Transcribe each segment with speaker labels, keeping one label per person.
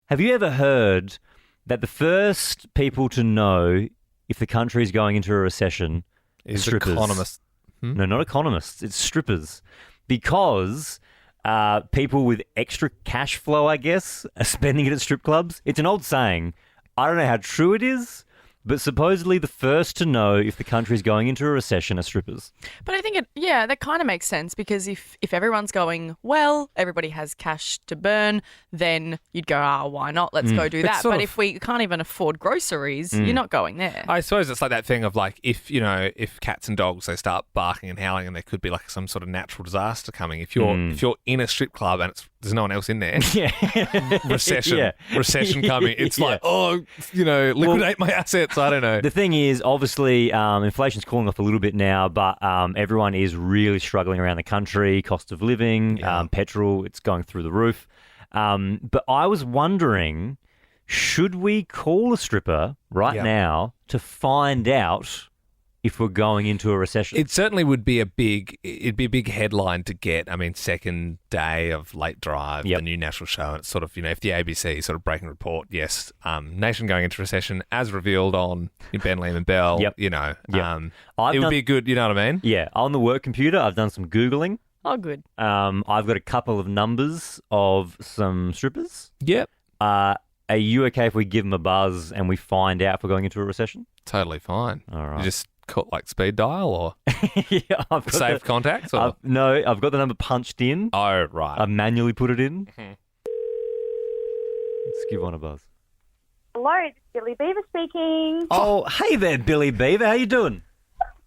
Speaker 1: Have you ever heard that the first people to know if the country is going into a recession
Speaker 2: Is
Speaker 1: strippers?
Speaker 2: economist.
Speaker 1: No, not economists. It's strippers. Because people with extra cash flow, I guess, are spending it at strip clubs. It's an old saying. I don't know how true it is, but supposedly the first to know if the country is going into a recession are strippers.
Speaker 3: But I think that kind of makes sense because if everyone's going well, everybody has cash to burn, then you'd go, why not? Let's go do that. But if we can't even afford groceries, you're not going there.
Speaker 2: I suppose it's like that thing of like if cats and dogs, they start barking and howling and there could be like some sort of natural disaster coming. If you're in a strip club and there's no one else in there, recession coming. It's like, liquidate my assets. I don't know.
Speaker 1: The thing is, obviously, inflation's cooling off a little bit now, but everyone is really struggling around the country. Cost of living, petrol, it's going through the roof. But I was wondering, should we call a stripper right now to find out if we're going into a recession?
Speaker 2: It certainly would be a big headline to get. I mean, second day of Late Drive, the new national show, and it's sort of, if the ABC sort of breaking report, yes, nation going into recession as revealed on Ben Lehman Bell, it would be good, you know what I mean?
Speaker 1: Yeah, on the work computer, I've done some Googling.
Speaker 3: Oh, good.
Speaker 1: I've got a couple of numbers of some strippers.
Speaker 2: Yep.
Speaker 1: Are you okay if we give them a buzz and we find out if we're going into a recession?
Speaker 2: Totally fine.
Speaker 1: All right.
Speaker 2: You just call like speed dial or
Speaker 1: I've got
Speaker 2: save contacts? Or?
Speaker 1: No, I've got the number punched in.
Speaker 2: Oh, right.
Speaker 1: I manually put it in. Let's give one a buzz.
Speaker 4: Hello, it's Billy Beaver speaking.
Speaker 1: Oh, hey there, Billy Beaver. How you doing?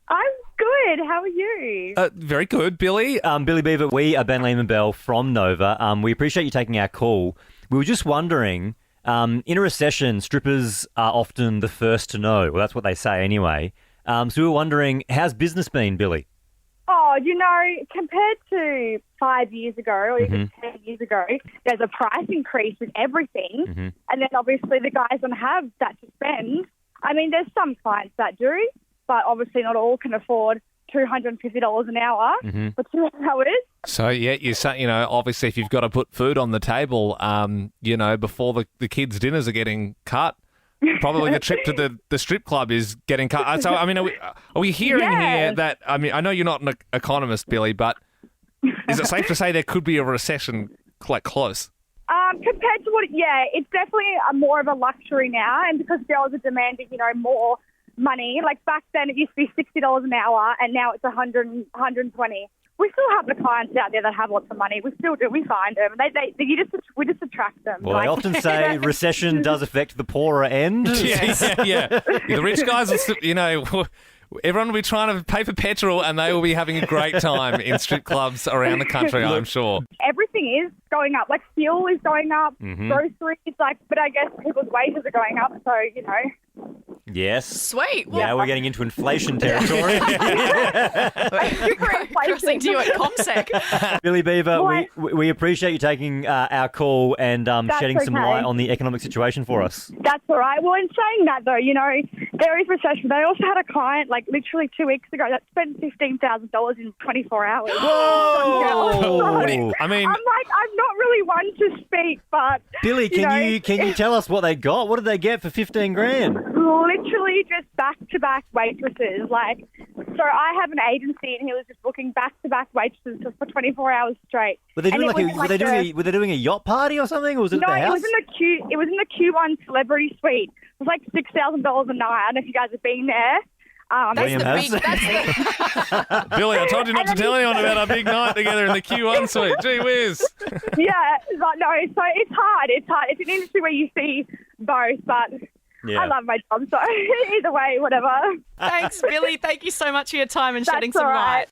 Speaker 4: I'm good. How are you?
Speaker 2: Very good, Billy.
Speaker 1: Billy Beaver, we are Ben Lehman Bell from Nova. We appreciate you taking our call. We were just wondering, in a recession, strippers are often the first to know. Well, that's what they say anyway. So we were wondering, how's business been, Billy?
Speaker 4: Oh, compared to 5 years ago or even 10 years ago, there's a price increase with everything. And then obviously the guys don't have that to spend. I mean, there's some clients that do, but obviously not all can afford $250 an hour for 2 hours.
Speaker 2: So, you say, obviously if you've got to put food on the table, before the kids' dinners are getting cut, probably the trip to the strip club is getting cut. So, I mean, are we hearing here that, I mean, I know you're not an economist, Billy, but is it safe to say there could be a recession like close?
Speaker 4: Compared to it's definitely more of a luxury now, and because girls are demanding, more money. Like back then it used to be $60 an hour and now it's $120. We still have the clients out there that have lots of money. We still do. We find them. We just attract them.
Speaker 1: Well, I often say recession does affect the poorer end.
Speaker 2: Yeah. The rich guys, everyone will be trying to pay for petrol and they will be having a great time in strip clubs around the country, I'm sure.
Speaker 4: Everything is going up. Like fuel is going up, groceries, but I guess people's wages are going up. So,
Speaker 1: Yes.
Speaker 3: Sweet. Well,
Speaker 1: Now we're getting into inflation territory.
Speaker 3: Crossing to you at ComSec.
Speaker 1: Billy Beaver, we appreciate you taking our call and shedding some light on the economic situation for us.
Speaker 4: That's all right. Well, in saying that, though, there is recession. They also had a client, like, literally 2 weeks ago that spent $15,000 in 24 hours.
Speaker 1: Whoa!
Speaker 2: I mean...
Speaker 4: I'm not really one to speak, but...
Speaker 1: Billy, can you tell us what they got? What did they get for 15 grand?
Speaker 4: Literally just back-to-back waitresses. So I have an agency and he was just booking back-to-back waitresses for 24 hours straight.
Speaker 1: Were they doing were they doing a yacht party or something, or was it at the house?
Speaker 4: No, it was in the Q1 Celebrity Suite. It was like $6,000 a night. I don't know if you guys have been there.
Speaker 2: Billy, I told you not to tell anyone about our big night together in the Q1 suite. Gee whiz.
Speaker 4: Yeah, no, so it's hard. It's an industry where you see both, but I love my job, so either way, whatever.
Speaker 3: Thanks, Billy. Thank you so much for your time and shedding
Speaker 4: That's
Speaker 3: some
Speaker 4: all right.
Speaker 3: light.